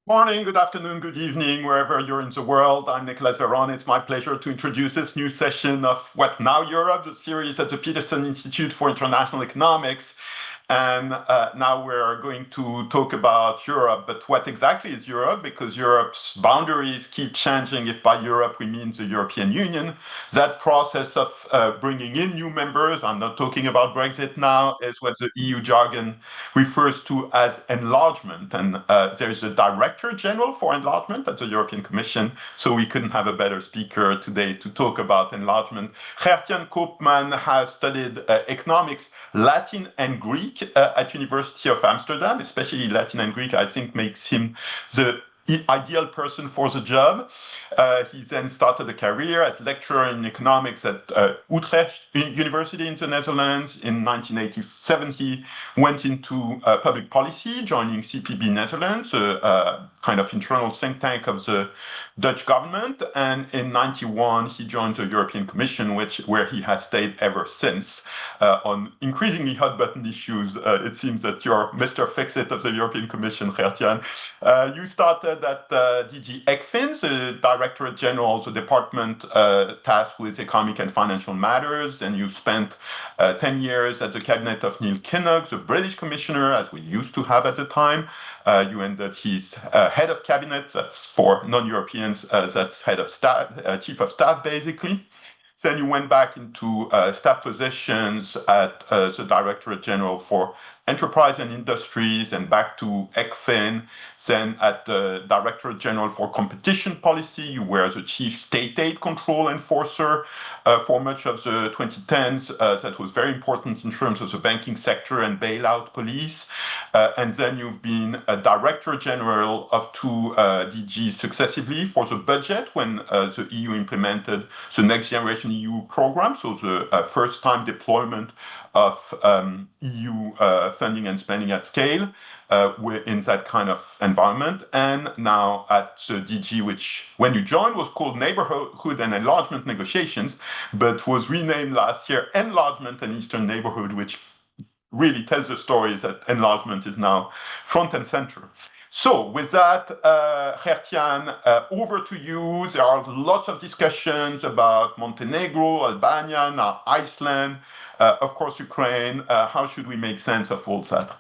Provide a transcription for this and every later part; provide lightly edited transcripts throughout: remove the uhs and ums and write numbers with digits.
Morning, good afternoon, good evening, wherever you're in the world. I'm Nicolas Véron. It's my pleasure to introduce this new session of What Now Europe, the series at the Peterson Institute for International Economics. And now we're going to talk about Europe, but what exactly is Europe? Because Europe's boundaries keep changing. If by Europe we mean the European Union, that process of bringing in new members, I'm not talking about Brexit now, is what the EU jargon refers to as enlargement. And there is a Director General for Enlargement at the European Commission, so we couldn't have a better speaker today to talk about enlargement. Gert Jan Koopman has studied economics, Latin and Greek at University of Amsterdam, especially Latin and Greek, I think makes him the ideal person for the job. He then started a career as lecturer in economics at Utrecht University in the Netherlands. In 1987, he went into public policy, joining CPB Netherlands, a kind of internal think tank of the Dutch government. And in 91, he joined the European Commission, where he has stayed ever since on increasingly hot button issues. It seems that you're Mr. Fix-It of the European Commission, Gert Jan. You started at DG ECFIN, the Directorate General, the department tasked with economic and financial matters, and you spent 10 years at the cabinet of Neil Kinnock, the British commissioner, as we used to have at the time. You ended his head of cabinet, that's for non-Europeans, that's head of staff, chief of staff, basically. Then you went back into staff positions at the Directorate General for Enterprise and Industries, and back to ECFIN. Then at the Directorate General for Competition Policy, you were the chief state aid control enforcer for much of the 2010s. That was very important in terms of the banking sector and bailout police. And then you've been a Director General of two DGs successively for the budget when the EU implemented the Next Generation EU program, so the first-time deployment of EU funding and spending at scale in that kind of environment. And now at the DG, which when you joined was called Neighbourhood and Enlargement Negotiations, but was renamed last year Enlargement and Eastern Neighbourhood, which really tells the story that enlargement is now front and center. So with that, Gert Jan, over to you. There are lots of discussions about Montenegro, Albania, now Iceland, of course, Ukraine. How should we make sense of all that?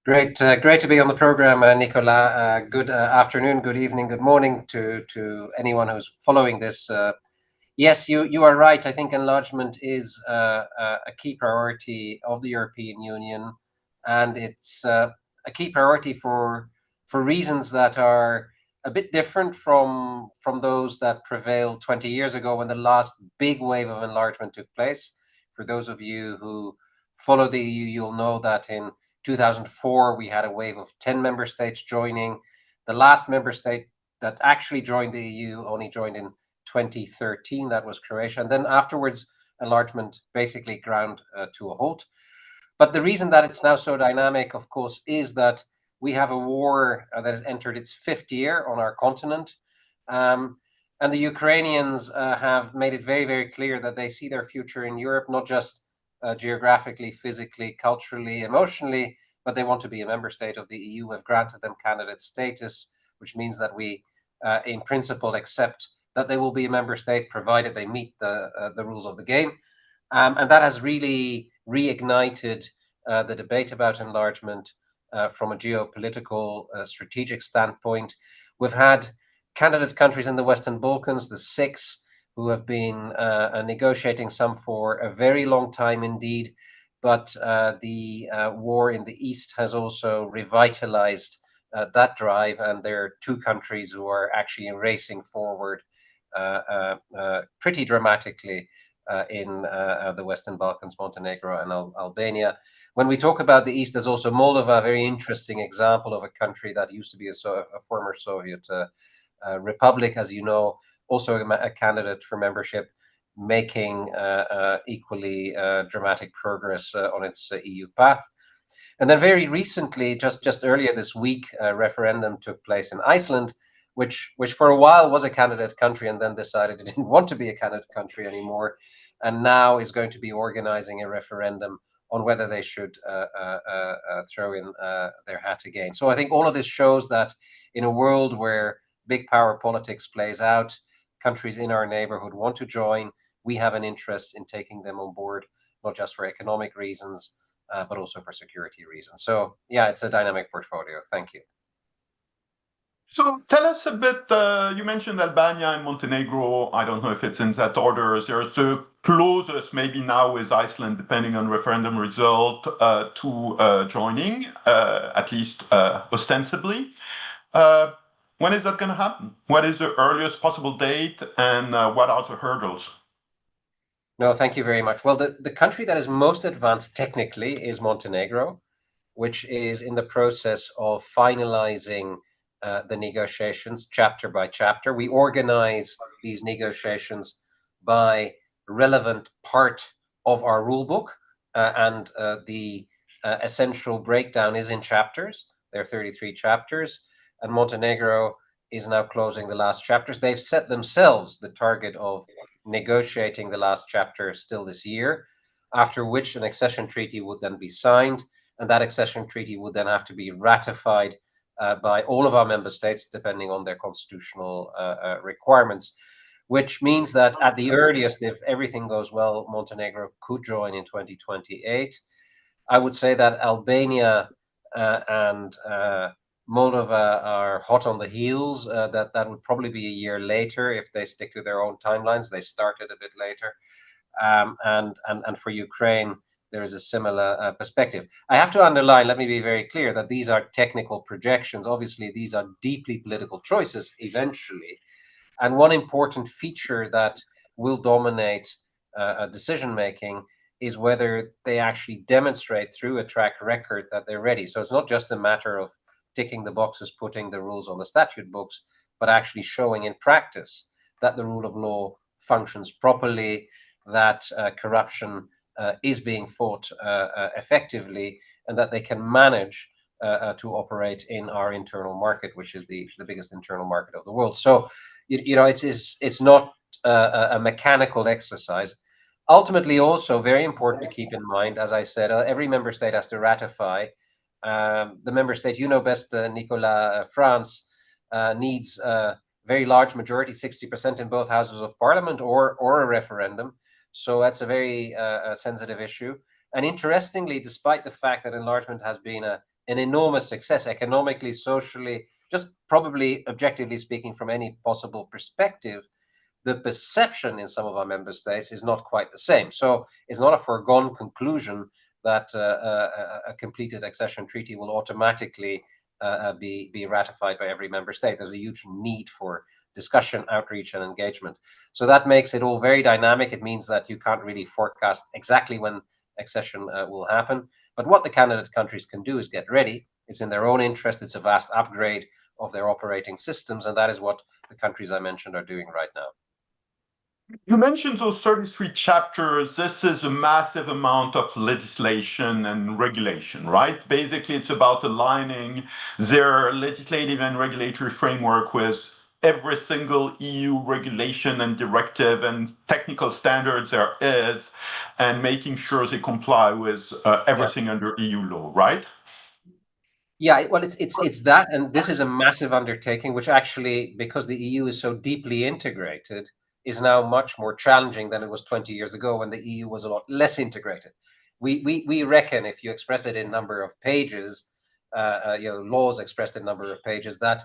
Great to be on the program, Nicolas. Good afternoon, good evening, good morning to anyone who's following this. Yes, you are right. I think enlargement is a key priority of the European Union, and it's a key priority for reasons that are a bit different from those that prevailed 20 years ago when the last big wave of enlargement took place. For those of you who follow the EU, you'll know that in 2004 we had a wave of 10 member states joining. The last member state that actually joined the EU only joined in 2013, that was Croatia. And then afterwards, enlargement basically ground to a halt. But the reason that it's now so dynamic, of course, is that we have a war that has entered its fifth year on our continent. And the Ukrainians have made it very, very clear that they see their future in Europe, not just geographically, physically, culturally, emotionally, but they want to be a member state of the EU. We've granted them candidate status, which means that we, in principle, accept that they will be a member state provided they meet the rules of the game. And that has really reignited the debate about enlargement from a geopolitical strategic standpoint. We've had candidate countries in the Western Balkans, the six, who have been negotiating some for a very long time indeed. But the war in the East has also revitalized that drive, and there are two countries who are actually racing forward pretty dramatically in the Western Balkans, Montenegro and Albania. When we talk about the East, there's also Moldova, a very interesting example of a country that used to be a former Soviet republic, as you know, also a candidate for membership, making equally dramatic progress on its EU path. And then very recently, just earlier this week, a referendum took place in Iceland, which for a while was a candidate country and then decided it didn't want to be a candidate country anymore, and now is going to be organizing a referendum on whether they should throw in their hat again. So I think all of this shows that in a world where big power politics plays out, countries in our neighborhood want to join. We have an interest in taking them on board, not just for economic reasons, but also for security reasons. So yeah, it's a dynamic portfolio. Thank you. So tell us a bit, you mentioned Albania and Montenegro. I don't know if it's in that order. There's the closest, maybe now with Iceland, depending on referendum result, to joining, at least ostensibly. When is that going to happen? What is the earliest possible date, and what are the hurdles? No, thank you very much. Well, the country that is most advanced technically is Montenegro, which is in the process of finalizing the negotiations chapter by chapter. We organize these negotiations by relevant part of our rule book, and the essential breakdown is in chapters. There are 33 chapters, and Montenegro is now closing the last chapters. They've set themselves the target of negotiating the last chapter still this year, after which an accession treaty would then be signed, and that accession treaty would then have to be ratified by all of our member states, depending on their constitutional requirements, which means that at the earliest, if everything goes well, Montenegro could join in 2028. I would say that Albania and Moldova are hot on the heels. That would probably be a year later if they stick to their own timelines. They started a bit later. And for Ukraine, there is a similar perspective. I have to underline, let me be very clear, that these are technical projections. Obviously, these are deeply political choices eventually. And one important feature that will dominate decision-making is whether they actually demonstrate through a track record that they're ready. So it's not just a matter of ticking the boxes, putting the rules on the statute books, but actually showing in practice that the rule of law functions properly, that corruption is being fought effectively, and that they can manage to operate in our internal market, which is the biggest internal market of the world. So, it's not a mechanical exercise. Ultimately, also very important to keep in mind, as I said, every member state has to ratify. The member state you know best, Nicolas, France, needs a very large majority, 60% in both houses of parliament, or a referendum. So that's a very sensitive issue. And interestingly, despite the fact that enlargement has been an enormous success economically, socially, just probably objectively speaking from any possible perspective, the perception in some of our member states is not quite the same. So it's not a foregone conclusion that a completed accession treaty will automatically be ratified by every member state. There's a huge need for discussion, outreach, and engagement. So that makes it all very dynamic. It means that you can't really forecast exactly when accession will happen. But what the candidate countries can do is get ready. It's in their own interest. It's a vast upgrade of their operating systems. And that is what the countries I mentioned are doing right now. You mentioned those 33 chapters. This is a massive amount of legislation and regulation, right? Basically, it's about aligning their legislative and regulatory framework with every single EU regulation and directive and technical standards there is, and making sure they comply with everything under EU law, right? Yeah, well, it's that, and this is a massive undertaking, which actually, because the EU is so deeply integrated, is now much more challenging than it was 20 years ago when the EU was a lot less integrated. We reckon, if you express it in number of pages, laws expressed in number of pages, that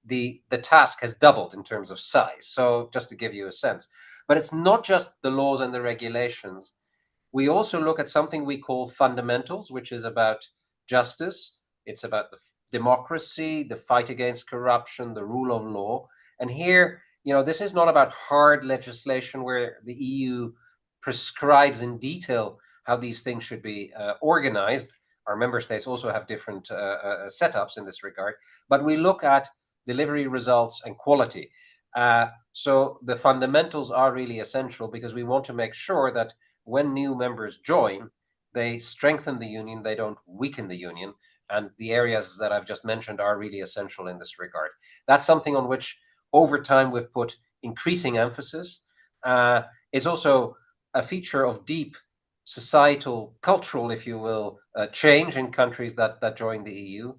the task has doubled in terms of size. So just to give you a sense, but it's not just the laws and the regulations. We also look at something we call fundamentals, which is about justice. It's about the democracy, the fight against corruption, the rule of law. And here, this is not about hard legislation where the EU prescribes in detail how these things should be organized. Our member states also have different setups in this regard. But we look at delivery results and quality. So the fundamentals are really essential because we want to make sure that when new members join, they strengthen the union, they don't weaken the union. And the areas that I've just mentioned are really essential in this regard. That's something on which, over time, we've put increasing emphasis. It's also a feature of deep societal, cultural, if you will, change in countries that join the EU.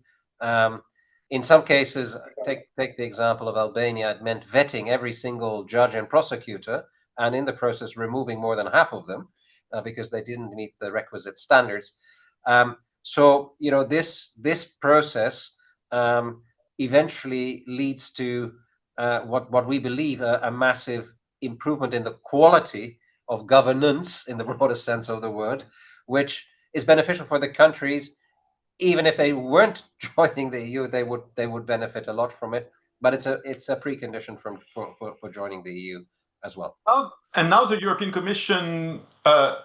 In some cases, take the example of Albania, it meant vetting every single judge and prosecutor, and in the process removing more than half of them because they didn't meet the requisite standards. So this process eventually leads to what we believe a massive improvement in the quality of governance in the broadest sense of the word, which is beneficial for the countries. Even if they weren't joining the EU, they would benefit a lot from it. But it's a precondition for joining the EU as well. And now the European Commission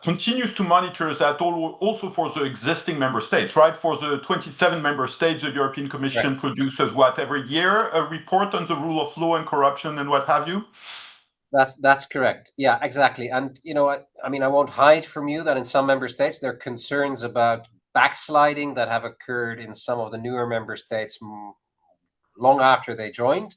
continues to monitor that also for the existing member states, right? For the 27 member states, the European Commission produces every year a report on the rule of law and corruption and what have you? That's correct. Yeah, exactly. And I mean, I won't hide from you that in some member states there are concerns about backsliding that have occurred in some of the newer member states long after they joined.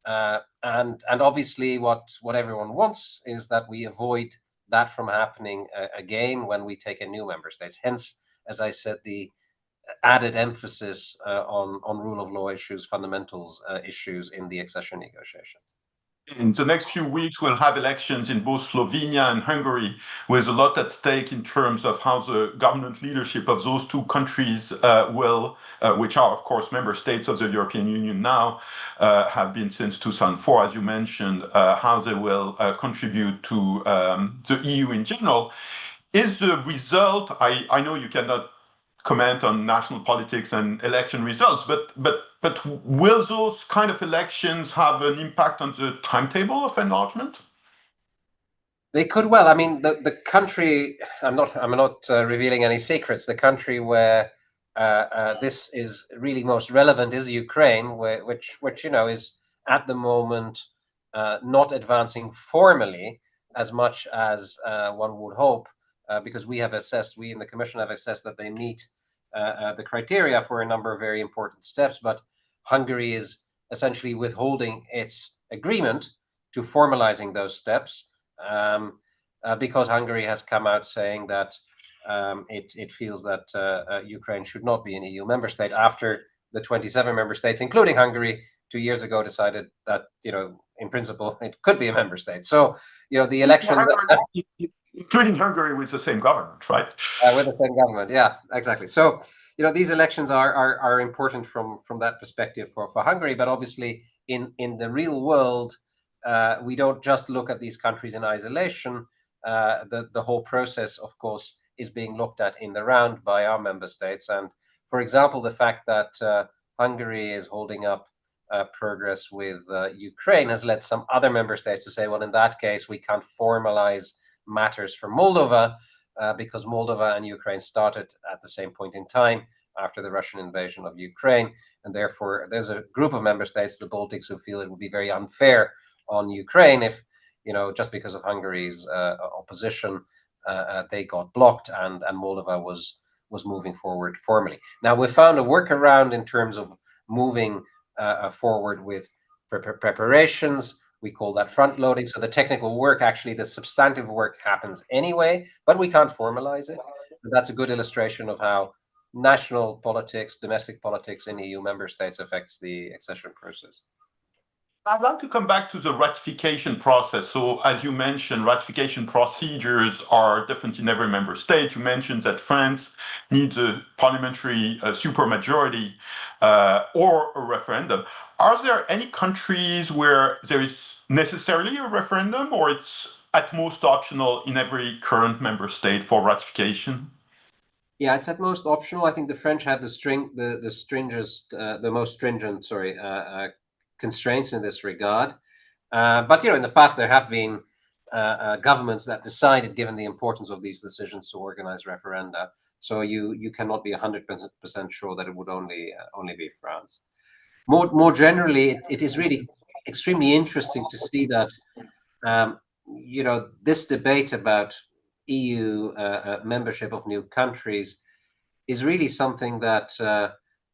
And obviously what everyone wants is that we avoid that from happening again when we take a new member states. Hence, as I said, the added emphasis on rule of law issues, fundamentals issues in the accession negotiations. In the next few weeks, we'll have elections in both Slovenia and Hungary, with a lot at stake in terms of how the government leadership of those two countries which are, of course, member states of the European Union now, have been since 2004, as you mentioned, how they will contribute to the EU in general. Is the result, I know you cannot comment on national politics and election results, but will those kind of elections have an impact on the timetable of enlargement? They could well. I mean, the country. I'm not revealing any secrets. The country where this is really most relevant is Ukraine, which is at the moment not advancing formally as much as one would hope, because we in the Commission have assessed that they meet the criteria for a number of very important steps, but Hungary is essentially withholding its agreement to formalizing those steps because Hungary has come out saying that it feels that Ukraine should not be an EU member state after the 27 member states, including Hungary, 2 years ago decided that, in principle, it could be a member state. So, the elections... Including Hungary with the same government, right? With the same government, yeah, exactly. So, these elections are important from that perspective for Hungary, but obviously in the real world, we don't just look at these countries in isolation. The whole process, of course, is being looked at in the round by our member states. And, for example, the fact that Hungary is holding up progress with Ukraine has led some other member states to say, well, in that case, we can't formalize matters for Moldova because Moldova and Ukraine started at the same point in time after the Russian invasion of Ukraine. And therefore, there's a group of member states, the Baltics, who feel it would be very unfair on Ukraine if, just because of Hungary's opposition, they got blocked and Moldova was moving forward formally. Now, we found a workaround in terms of moving forward with preparations. We call that front loading. So the technical work, actually, the substantive work happens anyway, but we can't formalize it. And that's a good illustration of how national politics, domestic politics in EU member states affects the accession process. I'd like to come back to the ratification process. So, as you mentioned, ratification procedures are different in every member state. You mentioned that France needs a parliamentary supermajority or a referendum. Are there any countries where there is necessarily a referendum, or it's at most optional in every current member state for ratification? Yeah, it's at most optional. I think the French have the most stringent, constraints in this regard. But in the past there have been governments that decided, given the importance of these decisions, to organize referenda. So you cannot be 100% sure that it would only be France. More generally, it is really extremely interesting to see that this debate about EU membership of new countries is really something that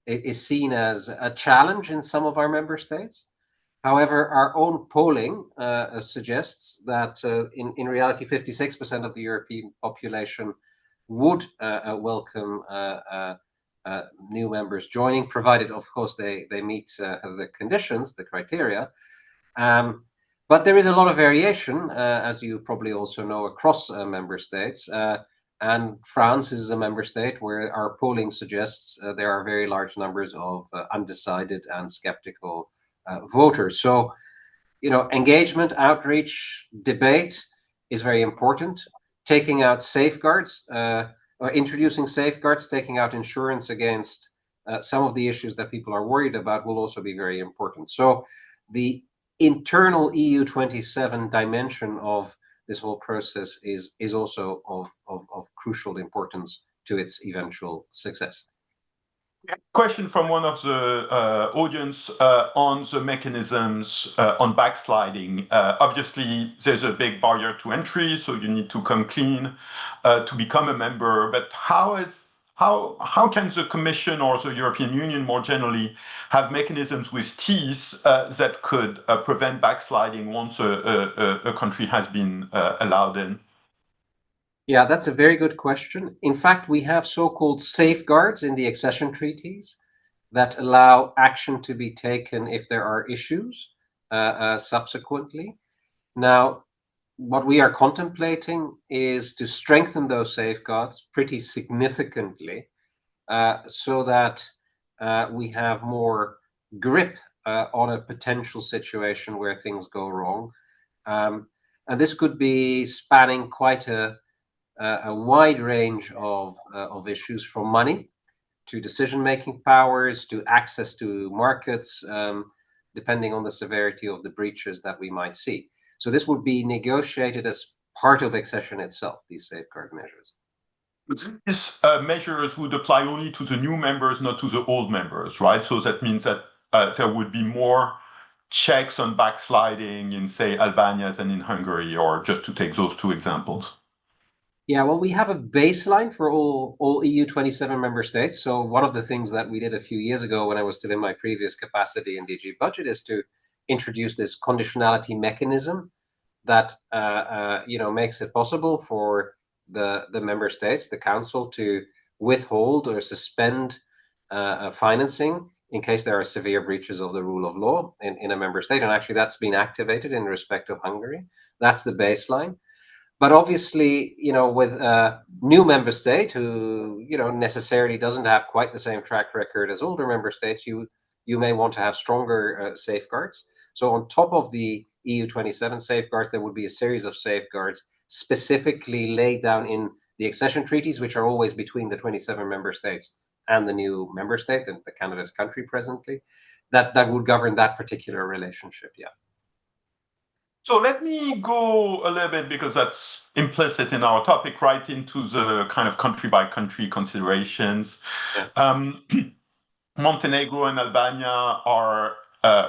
is seen as a challenge in some of our member states. However, our own polling suggests that in reality, 56% of the European population would welcome new members joining, provided, of course, they meet the conditions, the criteria. But there is a lot of variation, as you probably also know, across member states. And France is a member state where our polling suggests there are very large numbers of undecided and skeptical voters. So, engagement, outreach, debate is very important. Taking out safeguards, or introducing safeguards, taking out insurance against some of the issues that people are worried about will also be very important. So the internal EU27 dimension of this whole process is also of crucial importance to its eventual success. Question from one of the audience on the mechanisms on backsliding. Obviously, there's a big barrier to entry, so you need to come clean to become a member. But how can the Commission or the European Union more generally have mechanisms with teeth that could prevent backsliding once a country has been allowed in? Yeah, that's a very good question. In fact, we have so-called safeguards in the accession treaties that allow action to be taken if there are issues subsequently. Now, what we are contemplating is to strengthen those safeguards pretty significantly so that we have more grip on a potential situation where things go wrong. And this could be spanning quite a wide range of issues, from money to decision-making powers to access to markets, depending on the severity of the breaches that we might see. So this would be negotiated as part of accession itself, these safeguard measures. These measures would apply only to the new members, not to the old members, right? So that means that there would be more checks on backsliding in, say, Albania than in Hungary, or just to take those two examples. Yeah, well, we have a baseline for all EU27 member states. So one of the things that we did a few years ago when I was still in my previous capacity in DG Budget is to introduce this conditionality mechanism that makes it possible for the member states, the council, to withhold or suspend financing in case there are severe breaches of the rule of law in a member state. And actually that's been activated in respect of Hungary. That's the baseline. But obviously, with a new member state who, necessarily doesn't have quite the same track record as older member states, you may want to have stronger safeguards. So on top of the EU27 safeguards, there would be a series of safeguards specifically laid down in the accession treaties, which are always between the 27 member states and the new member state, the candidate country presently, that would govern that particular relationship, yeah. So let me go a little bit, because that's implicit in our topic, right into the kind of country by country considerations. Yeah. Montenegro and Albania are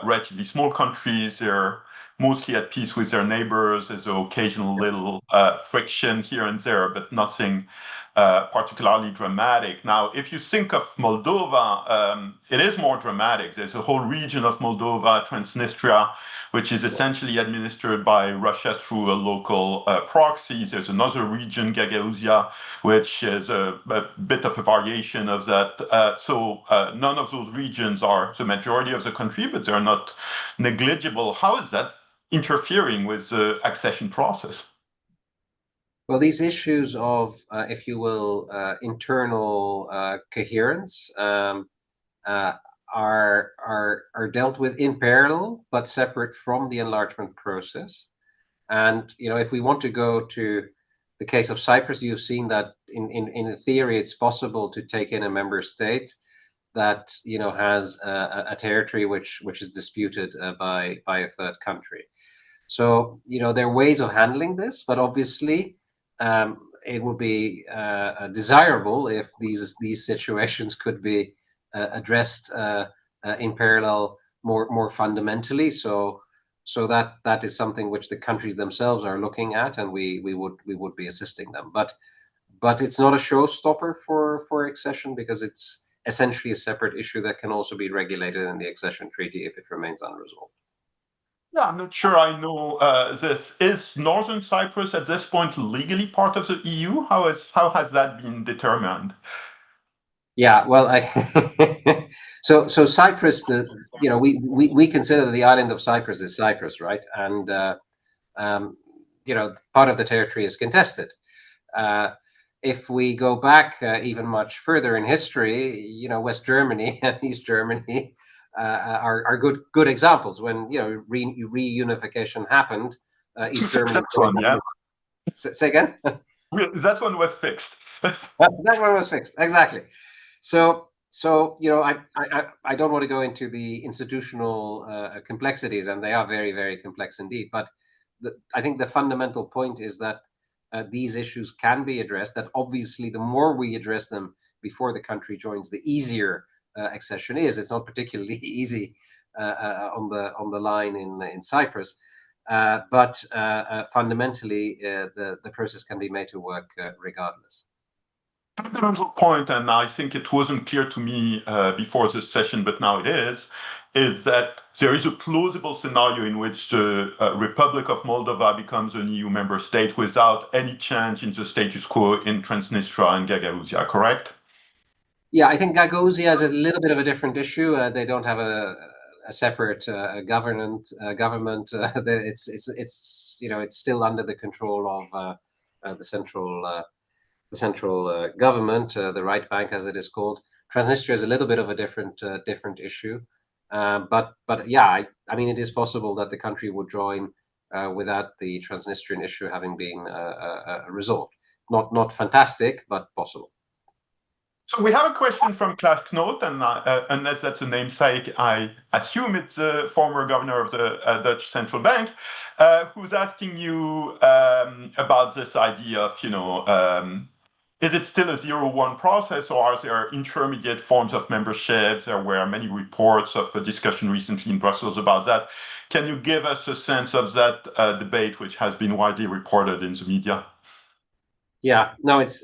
relatively small countries. They're mostly at peace with their neighbors. There's an occasional little friction here and there, but nothing particularly dramatic. Now, if you think of Moldova, it is more dramatic. There's a whole region of Moldova, Transnistria, which is essentially administered by Russia through a local proxy. There's another region, Gagauzia, which is a bit of a variation of that. So none of those regions are the majority of the country, but they're not negligible. How is that interfering with the accession process? Well, these issues of, if you will, internal coherence are dealt with in parallel, but separate from the enlargement process. And if we want to go to the case of Cyprus, you've seen that in theory it's possible to take in a member state that has a territory which is disputed by a third country. So there are ways of handling this, but obviously it would be desirable if these situations could be addressed in parallel more fundamentally. So that is something which the countries themselves are looking at, and we would be assisting them. But it's not a showstopper for accession, because it's essentially a separate issue that can also be regulated in the accession treaty if it remains unresolved. Yeah, I'm not sure I know this. Is Northern Cyprus at this point legally part of the EU? How has that been determined? Yeah, well, so Cyprus, we consider the island of Cyprus is Cyprus, right? And um, part of the territory is contested. Uh, if we go back even much further in history, West Germany and East Germany are good examples. When reunification happened, To East fix Germany that one, joined. yeah. Say again. That one was fixed. That one was fixed, exactly. So I don't want to go into the institutional complexities, and they are very, very complex indeed. But I think the fundamental point is that these issues can be addressed. That obviously, the more we address them before the country joins, the easier accession is. It's not particularly easy on the line in Cyprus, but fundamentally, the process can be made to work regardless. Fundamental point, and I think it wasn't clear to me before this session, but now it is that there is a plausible scenario in which the Republic of Moldova becomes an EU member state without any change in the status quo in Transnistria and Gagauzia, correct? Yeah, I think Gagosian is a little bit of a different issue. They don't have a separate government. It's still under the control of the central government, the right bank, as it is called. Transnistria is a little bit of a different issue, but yeah, I mean, it is possible that the country would join without the Transnistrian issue having been resolved. Not fantastic, but possible. So we have a question from Klaas Knoot, and unless that's a namesake, I assume it's the former governor of the Dutch central bank, who's asking you about this idea of, is it still a 0-1 process, or are there intermediate forms of membership? There were many reports of a discussion recently in Brussels about that. Can you give us a sense of that debate, which has been widely reported in the media? Yeah, no, it's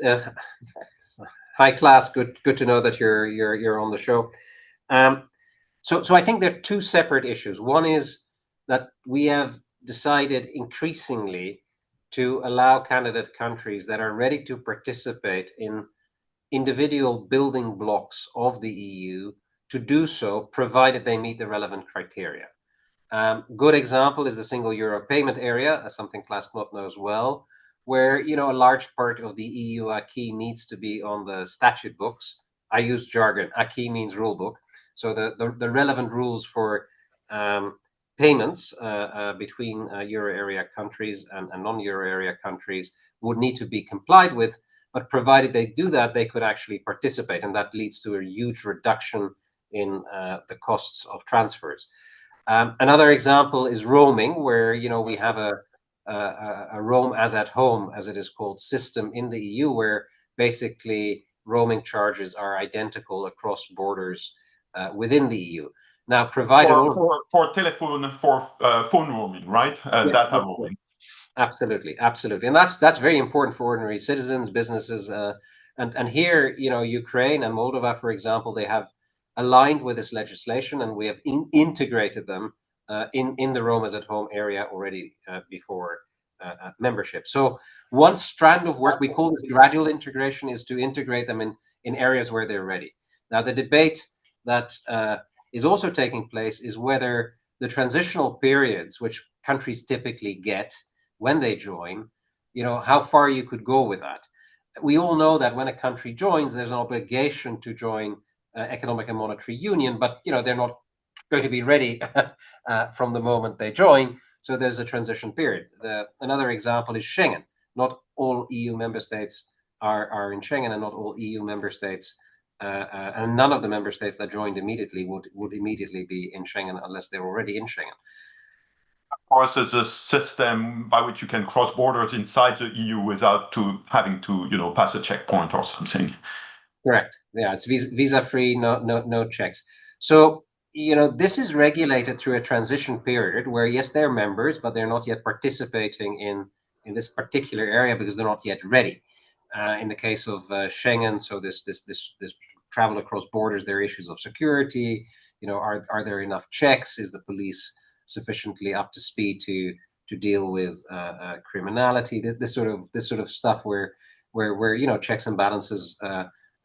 high class. Good to know that you're on the show. So I think there are two separate issues. One is that we have decided increasingly to allow candidate countries that are ready to participate in individual building blocks of the EU to do so, provided they meet the relevant criteria. Good example is the single euro payment area, something Klaas Knot knows well, where a large part of the EU acquis needs to be on the statute books. I use jargon. Acquis means rule book. So the relevant rules for payments between euro area countries and non-euro area countries would need to be complied with. But provided they do that, they could actually participate, and that leads to a huge reduction in the costs of transfers. Another example is roaming, where we have a roam as at home, as it is called, system in the EU, where basically roaming charges are identical across borders within the EU. Now, provided for telephone phone roaming, right? Data roaming. Absolutely, and that's very important for ordinary citizens, businesses, and here, Ukraine and Moldova, for example, they have aligned with this legislation, and we have integrated them in the Roam as at home area already before membership. So one strand of work, we call this gradual integration, is to integrate them in areas where they're ready. Now, the debate that is also taking place is whether the transitional periods, which countries typically get when they join, how far you could go with that. We all know that when a country joins, there's an obligation to join economic and monetary union, but they're not going to be ready from the moment they join. So there's a transition period. Another example is Schengen. Not all EU member states are in Schengen, and not all EU member states, and none of the member states that joined immediately would immediately be in Schengen unless they're already in Schengen. Of course, there's a system by which you can cross borders inside the EU without having to pass a checkpoint or something. Correct. Yeah, it's visa free, no checks. So this is regulated through a transition period where, yes, they're members, but they're not yet participating in this particular area because they're not yet ready. In the case of Schengen, so this travel across borders, there are issues of security. Are there enough checks? Is the police sufficiently up to speed to deal with criminality. This sort of stuff where checks and balances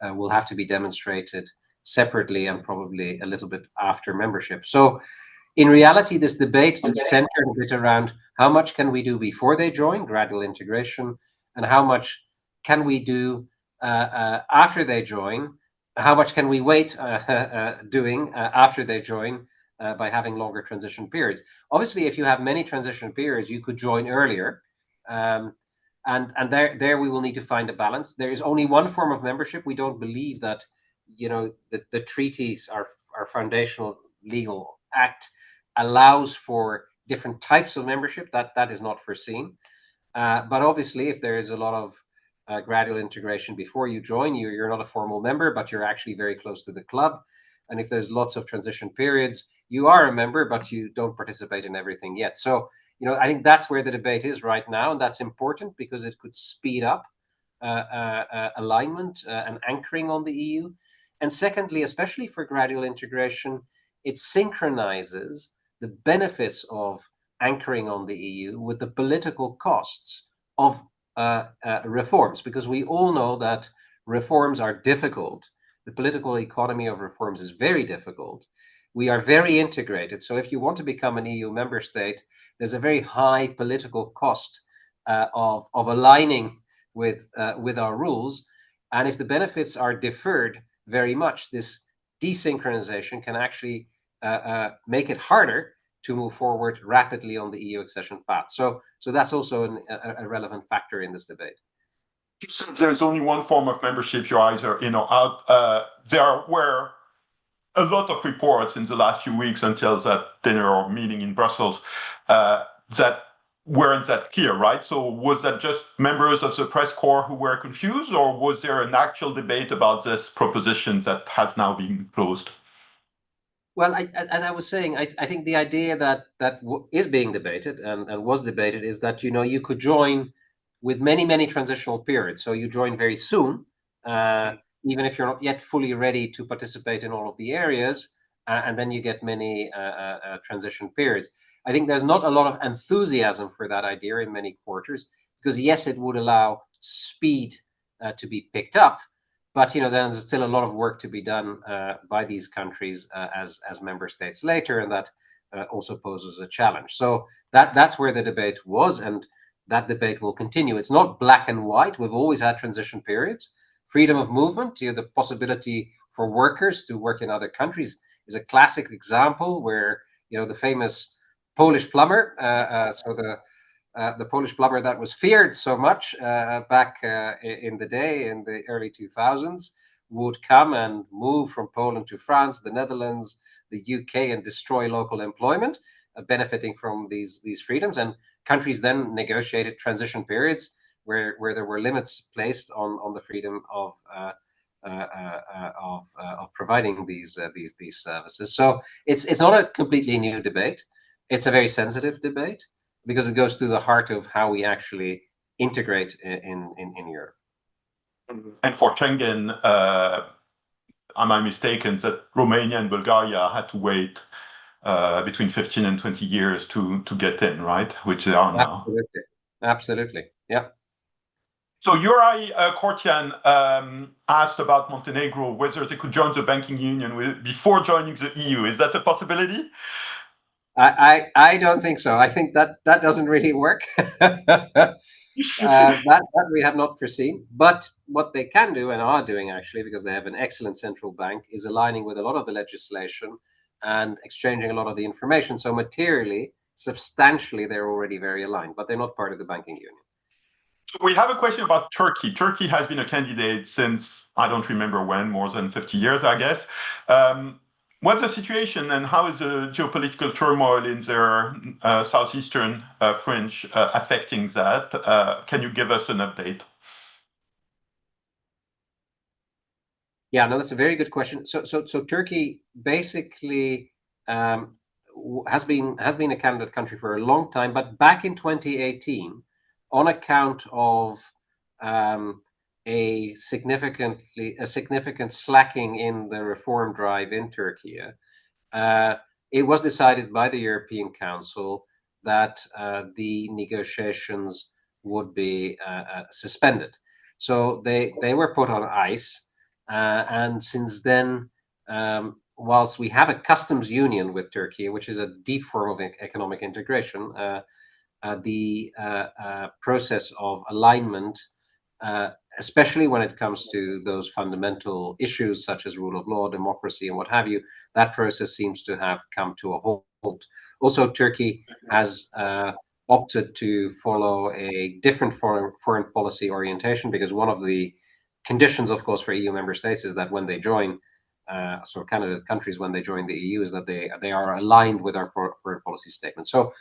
will have to be demonstrated separately and probably a little bit after membership. So in reality, this debate centered a bit around how much can we do before they join, gradual integration, and how much can we do after they join. How much can we wait doing after they join by having longer transition periods? Obviously, if you have many transition periods, you could join earlier. And there we will need to find a balance. There is only one form of membership. We don't believe that, the treaties, our foundational legal act, allows for different types of membership. That is not foreseen. But obviously, if there is a lot of gradual integration before you join, you're not a formal member, but you're actually very close to the club. And if there's lots of transition periods, you are a member, but you don't participate in everything yet. So, I think that's where the debate is right now, and that's important because it could speed up alignment and anchoring on the EU. And secondly, especially for gradual integration, it synchronizes the benefits of anchoring on the EU with the political costs of reforms, because we all know that reforms are difficult. The political economy of reforms is very difficult. We are very integrated. So if you want to become an EU member state, there's a very high political cost of aligning with our rules. And if the benefits are deferred very much, this desynchronization can actually make it harder to move forward rapidly on the EU accession path. So that's also a relevant factor in this debate. You said there's only one form of membership. Your eyes are, out. There were a lot of reports in the last few weeks until that dinner or meeting in Brussels that weren't that clear, right? So was that just members of the press corps who were confused, or was there an actual debate about this proposition that has now been closed? Well, as I was saying, I think the idea that is being debated and was debated is that, you could join with many transitional periods. So you join very soon, even if you're not yet fully ready to participate in all of the areas, and then you get many transition periods. I think there's not a lot of enthusiasm for that idea in many quarters, because yes, it would allow speed to be picked up, but there's still a lot of work to be done by these countries as member states later, and that also poses a challenge. So that's where the debate was, and that debate will continue. It's not black and white. We've always had transition periods. Freedom of movement, the possibility for workers to work in other countries is a classic example where, the famous Polish plumber, the Polish plumber that was feared so much back in the day, in the early 2000s, would come and move from Poland to France, the Netherlands, the UK, and destroy local employment, benefiting from these freedoms. And countries then negotiated transition periods where there were limits placed on the freedom of providing these services. So it's not a completely new debate. It's a very sensitive debate, because it goes to the heart of how we actually integrate in Europe. And for Schengen, am I mistaken that Romania and Bulgaria had to wait between 15 and 20 years to get in, right? Which they are now. Absolutely. Yeah. So Juraj Kortian asked about Montenegro, whether they could join the banking union before joining the EU. Is that a possibility? I don't think so. I think that doesn't really work. that we have not foreseen. But what they can do, and are doing actually, because they have an excellent central bank, is aligning with a lot of the legislation and exchanging a lot of the information. So materially, substantially, they're already very aligned, but they're not part of the banking union. We have a question about Turkey. Turkey has been a candidate since, I don't remember when, more than 50 years, I guess. What's the situation, and how is the geopolitical turmoil in their southeastern fringe affecting that? Can you give us an update? Yeah, no, that's a very good question. So Turkey basically has been a candidate country for a long time, but back in 2018, on account of a significant slacking in the reform drive in Turkey, it was decided by the European Council that the negotiations would be suspended. So they were put on ice, and since then, whilst we have a customs union with Turkey, which is a deep form of economic integration, the process of alignment, especially when it comes to those fundamental issues such as rule of law, democracy, and what have you, that process seems to have come to a halt. Also, Turkey has opted to follow a different foreign policy orientation, because one of the conditions, of course, for EU member states is that when they join, so candidate countries, when they join the EU, is that they are aligned with our foreign policy statement. So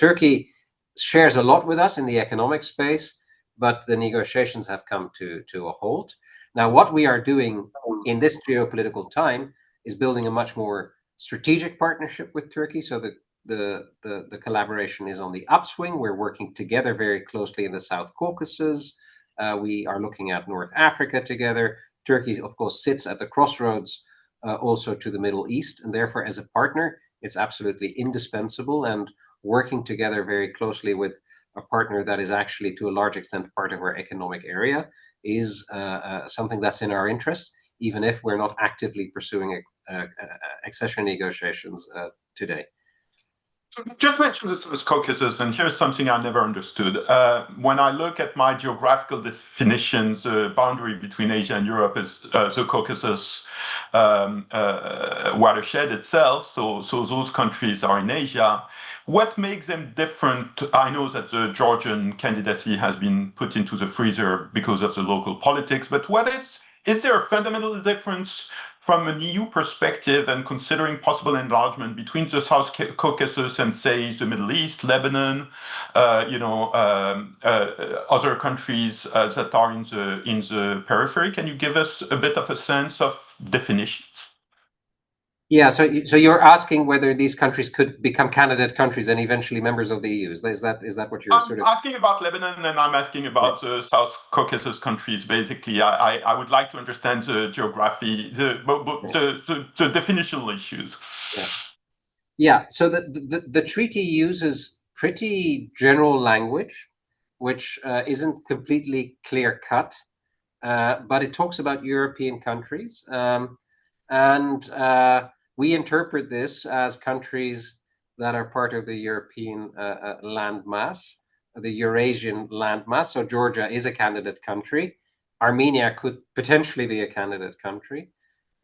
Turkey shares a lot with us in the economic space, but the negotiations have come to a halt. Now, what we are doing in this geopolitical time is building a much more strategic partnership with Turkey. So the collaboration is on the upswing. We're working together very closely in the South Caucasus. We are looking at North Africa together. Turkey, of course, sits at the crossroads also to the Middle East, and therefore, as a partner, it's absolutely indispensable. And working together very closely with a partner that is actually, to a large extent, part of our economic area is something that's in our interest, even if we're not actively pursuing accession negotiations today. So you just mentioned this Caucasus, and here's something I never understood. When I look at my geographical definitions, the boundary between Asia and Europe is the Caucasus watershed itself. So those countries are in Asia. What makes them different? I know that the Georgian candidacy has been put into the freezer because of the local politics, but is there a fundamental difference from an EU perspective and considering possible enlargement between the South Caucasus and, say, the Middle East, Lebanon, other countries that are in the periphery? Can you give us a bit of a sense of definitions? Yeah, so you're asking whether these countries could become candidate countries and eventually members of the EU. Is that what you're I'm asking about Lebanon, and I'm asking about the South Caucasus countries. Basically, I would like to understand the geography, the definitional issues. Yeah. So the treaty uses pretty general language, which isn't completely clear cut, but it talks about European countries, and we interpret this as countries that are part of the European landmass, the Eurasian landmass. So Georgia is a candidate country. Armenia could potentially be a candidate country.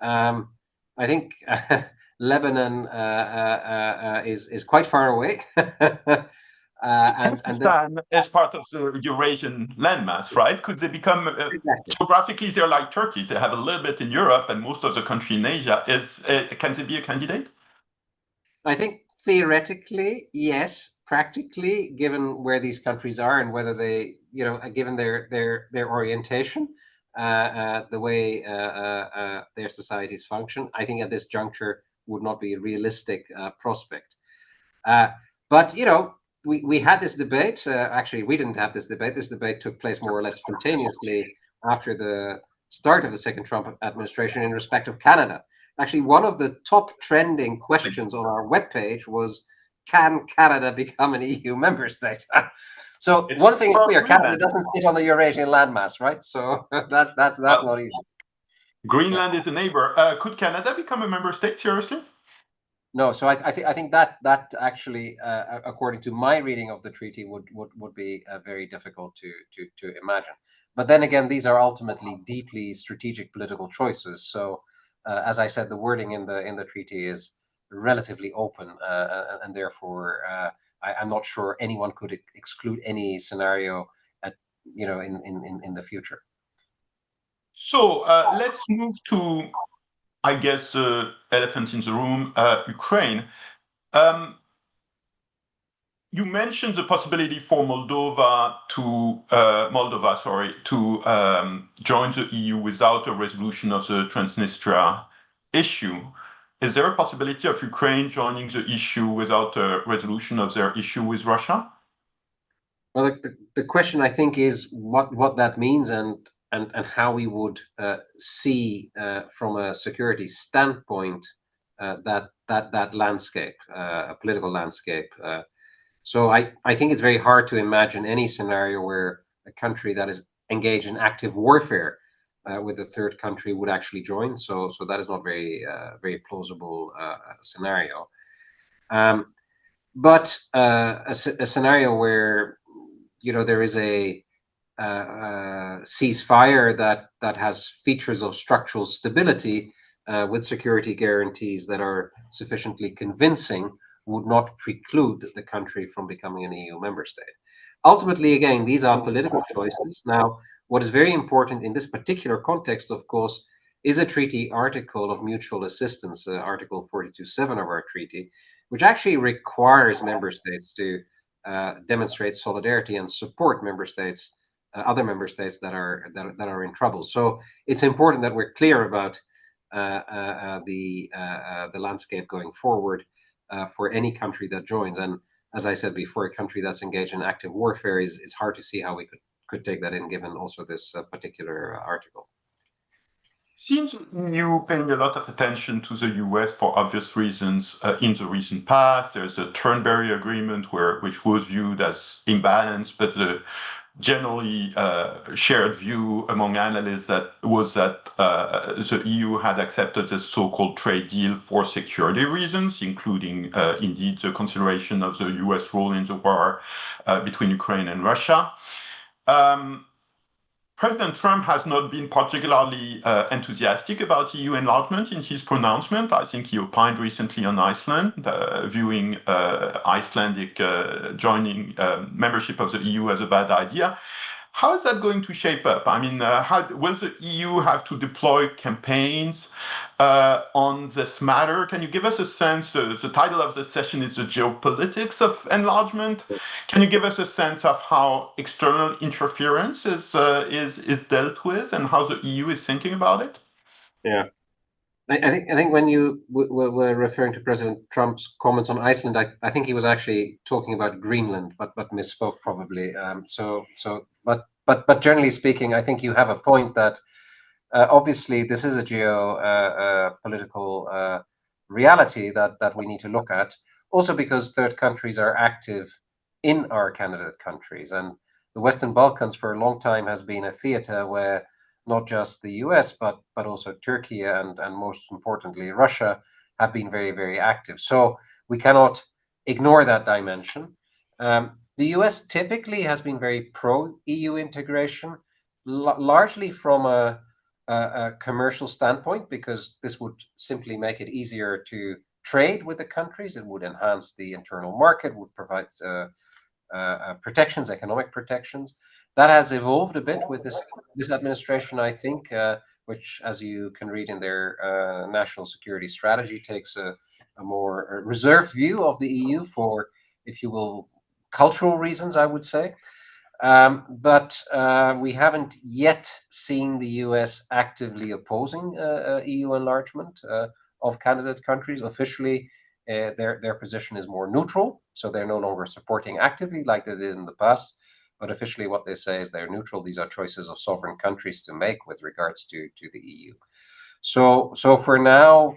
I think Lebanon is quite far away. Kazakhstan is part of the Eurasian landmass, right? Could they become exactly. Geographically? They're like Turkey. They have a little bit in Europe and most of the country in Asia. Can they be a candidate? I think theoretically, yes. Practically, given where these countries are and whether they, given their orientation, the way their societies function, I think at this juncture would not be a realistic prospect. But we had this debate. Actually, we didn't have this debate. This debate took place more or less spontaneously after the start of the second Trump administration in respect of Canada. Actually, one of the top trending questions on our webpage was, can Canada become an EU member state? So one thing is clear, Canada doesn't sit on the Eurasian landmass, right? So that's not easy. Greenland is a neighbor. Could Canada become a member state, seriously? No, so I think that actually, according to my reading of the treaty, would be very difficult to imagine. But then again, these are ultimately deeply strategic political choices. So, as I said, the wording in the treaty is relatively open, and therefore, I'm not sure anyone could exclude any scenario in the future. So let's move to, I guess, the elephant in the room, Ukraine. You mentioned the possibility for Moldova to join the EU without a resolution of the Transnistria issue. Is there a possibility of Ukraine joining the issue without a resolution of their issue with Russia? Well, the question, I think, is what that means and how we would see from a security standpoint that landscape, political landscape. So I think it's very hard to imagine any scenario where a country that is engaged in active warfare with a third country would actually join. So that is not very plausible scenario. But a scenario where there is a ceasefire that has features of structural stability with security guarantees that are sufficiently convincing would not preclude the country from becoming an EU member state. Ultimately, again, these are political choices. Now, what is very important in this particular context, of course, is a treaty article of mutual assistance, Article 42.7 of our treaty, which actually requires member states to demonstrate solidarity and support member states, other member states that are in trouble. So it's important that we're clear about the landscape going forward for any country that joins. And as I said before, a country that's engaged in active warfare is hard to see how we could take that in, given also this particular article. Seems you paying a lot of attention to the US for obvious reasons. In the recent past, there's a Turnberry Agreement which was viewed as imbalanced, but the generally shared view among analysts was that the EU had accepted the so-called trade deal for security reasons, including indeed the consideration of the US role in the war between Ukraine and Russia. President Trump has not been particularly enthusiastic about EU enlargement in his pronouncement. I think he opined recently on Iceland, viewing Icelandic joining membership of the EU as a bad idea. How is that going to shape up? I mean, will the EU have to deploy campaigns on this matter? Can you give us a sense? The title of the session is the geopolitics of enlargement. Can you give us a sense of how external interference is dealt with and how the EU is thinking about it? Yeah. I think when you were referring to President Trump's comments on Iceland, I think he was actually talking about Greenland, but misspoke probably. But generally speaking, I think you have a point that obviously this is a geopolitical reality that we need to look at. Also because third countries are active in our candidate countries, and the Western Balkans for a long time has been a theater where not just the US, but also Turkey and most importantly, Russia have been very active. So we cannot ignore that dimension. The US typically has been very pro-EU integration, largely from a commercial standpoint, because this would simply make it easier to trade with the countries. It would enhance the internal market, would provide protections, economic protections. That has evolved a bit with this administration, I think, which, as you can read in their national security strategy, takes a more reserved view of the EU for, if you will, cultural reasons, I would say. But we haven't yet seen the US actively opposing EU enlargement of candidate countries. Officially, their position is more neutral, so they're no longer supporting actively like they did in the past. But officially, what they say is they're neutral. These are choices of sovereign countries to make with regards to the EU. So for now,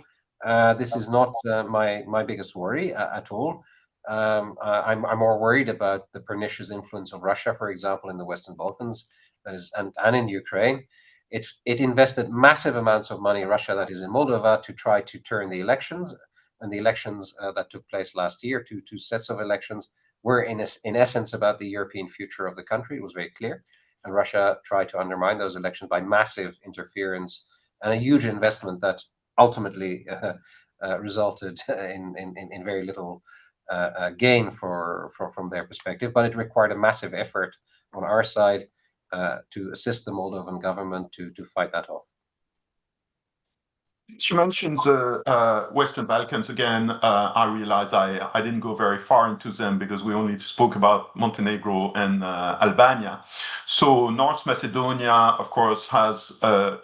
this is not my biggest worry at all. I'm more worried about the pernicious influence of Russia, for example, in the Western Balkans, and in Ukraine. It invested massive amounts of money, Russia, that is in Moldova, to try to turn the elections. And the elections that took place last year, two sets of elections, were in essence about the European future of the country. It was very clear. And Russia tried to undermine those elections by massive interference and a huge investment that ultimately resulted in very little gain from their perspective. But it required a massive effort on our side to assist the Moldovan government to fight that off. You mentioned the Western Balkans again. I realize I didn't go very far into them because we only spoke about Montenegro and Albania. So North Macedonia, of course, has a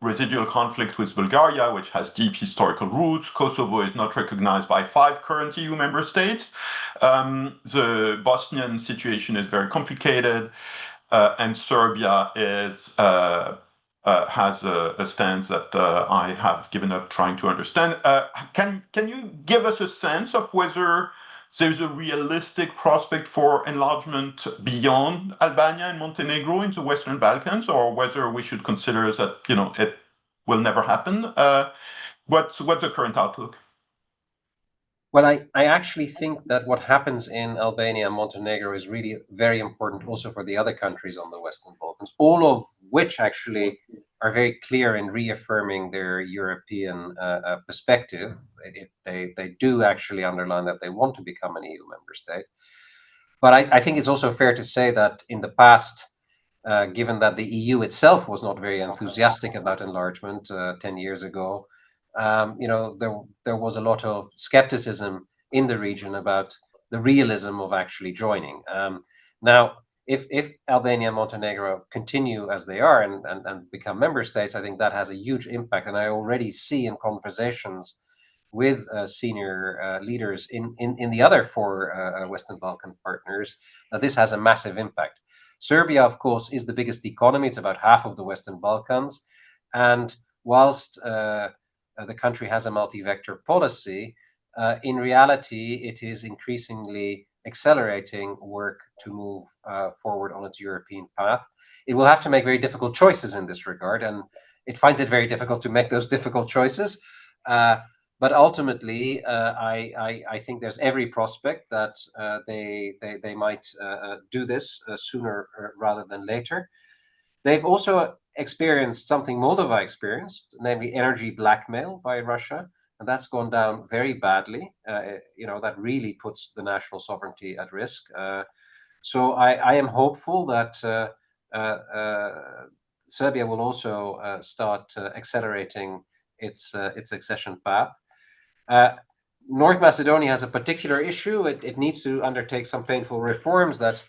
residual conflict with Bulgaria, which has deep historical roots. Kosovo is not recognized by 5 current EU member states. The Bosnian situation is very complicated, and Serbia is has a stance that I have given up trying to understand. Can you give us a sense of whether there's a realistic prospect for enlargement beyond Albania and Montenegro into Western Balkans, or whether we should consider that it will never happen? What's the current outlook? Well, I actually think that what happens in Albania and Montenegro is really very important also for the other countries on the Western Balkans, all of which actually are very clear in reaffirming their European perspective. They do actually underline that they want to become an EU member state. But I think it's also fair to say that in the past, given that the EU itself was not very enthusiastic about enlargement 10 years ago, there was a lot of skepticism in the region about the realism of actually joining. Now, if Albania and Montenegro continue as they are and become member states, I think that has a huge impact. And I already see in conversations with senior leaders in the other four Western Balkan partners that this has a massive impact. Serbia, of course, is the biggest economy. It's about half of the Western Balkans. And whilst the country has a multi-vector policy, in reality, it is increasingly accelerating work to move forward on its European path. It will have to make very difficult choices in this regard, and it finds it very difficult to make those difficult choices. But ultimately, I think there's every prospect that they might do this sooner rather than later. They've also experienced something Moldova experienced, namely energy blackmail by Russia, and that's gone down very badly. That really puts the national sovereignty at risk. So I am hopeful that Serbia will also start accelerating its accession path. North Macedonia has a particular issue. It needs to undertake some painful reforms that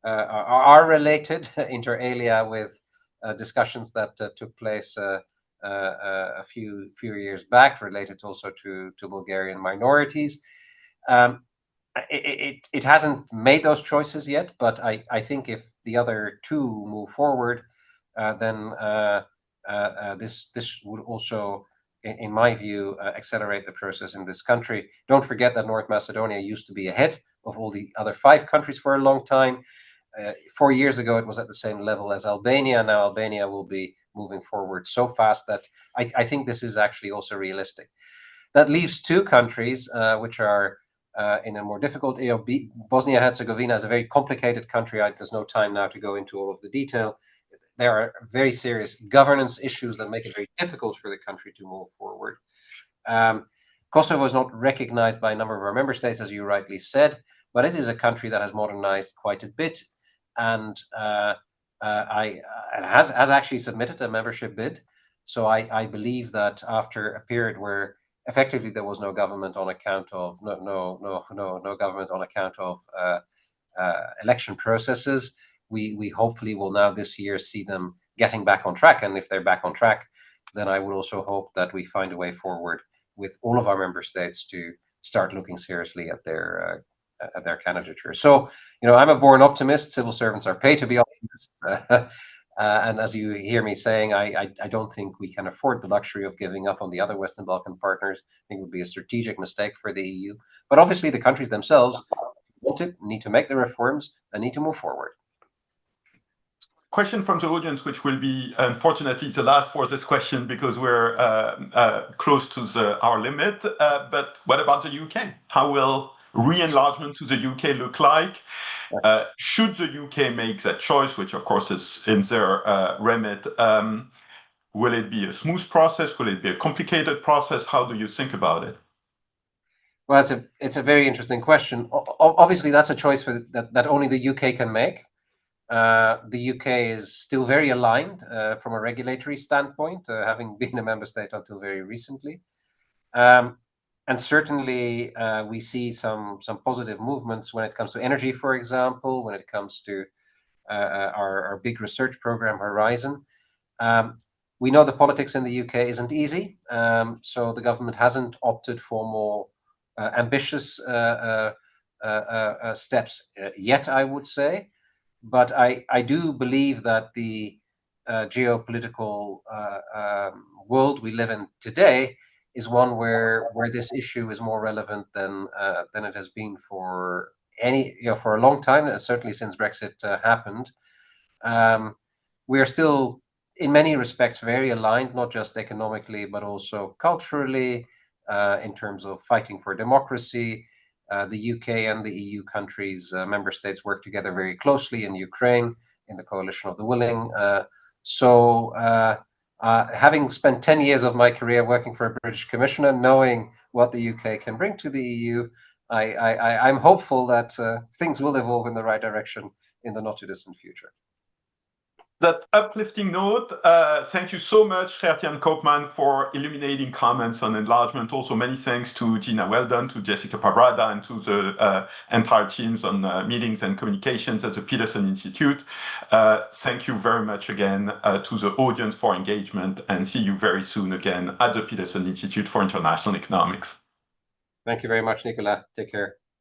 are related inter alia with discussions that took place a few years back, related also to Bulgarian minorities. It hasn't made those choices yet, but I think if the other two move forward, then this would also, in my view, accelerate the process in this country. Don't forget that North Macedonia used to be ahead of all the other 5 countries for a long time. 4 years ago, it was at the same level as Albania. Now Albania will be moving forward so fast that I think this is actually also realistic. That leaves 2 countries which are in a more difficult. Bosnia-Herzegovina is a very complicated country. There's no time now to go into all of the detail. There are very serious governance issues that make it very difficult for the country to move forward. Kosovo is not recognized by a number of our member states, as you rightly said, but it is a country that has modernized quite a bit, and has actually submitted a membership bid. So I believe that after a period where effectively there was no government on account of no government on account of election processes, we hopefully will now this year see them getting back on track. And if they're back on track, then I would also hope that we find a way forward with all of our member states to start looking seriously at their candidature. So, I'm a born optimist. Civil servants are paid to be optimists. And as you hear me saying, I don't think we can afford the luxury of giving up on the other Western Balkan partners. I think it would be a strategic mistake for the EU. But obviously the countries themselves need to make the reforms and need to move forward. Question from the audience, which will be unfortunately the last for this question because we're close to our limit. But what about the UK? How will re-enlargement to the UK look like? Should the UK make that choice, which of course is in their remit, will it be a smooth process? Will it be a complicated process? How do you think about it? Well, it's a very interesting question. Obviously, that's a choice that only the UK can make. The UK is still very aligned from a regulatory standpoint, having been a member state until very recently. And certainly we see some positive movements when it comes to energy, for example, when it comes to our big research program, Horizon. We know the politics in the UK isn't easy, so the government hasn't opted for more ambitious steps yet, I would say. But I do believe that the geopolitical world we live in today is one where this issue is more relevant than it has been for for a long time, certainly since Brexit happened. We are still, in many respects, very aligned, not just economically, but also culturally, in terms of fighting for democracy. The UK and the EU countries, member states, work together very closely in Ukraine, in the Coalition of the Willing. Having spent 10 years of my career working for a British commissioner, knowing what the UK can bring to the EU, I'm hopeful that things will evolve in the right direction in the not too distant future. That uplifting note, thank you so much, Gert Jan Koopman, for illuminating comments on enlargement. Also, many thanks to Gina Weldon, to Jessica Pavrada, and to the entire teams on meetings and communications at the Peterson Institute. Thank you very much again to the audience for engagement, and see you very soon again at the Peterson Institute for International Economics. Thank you very much, Nicolas. Take care.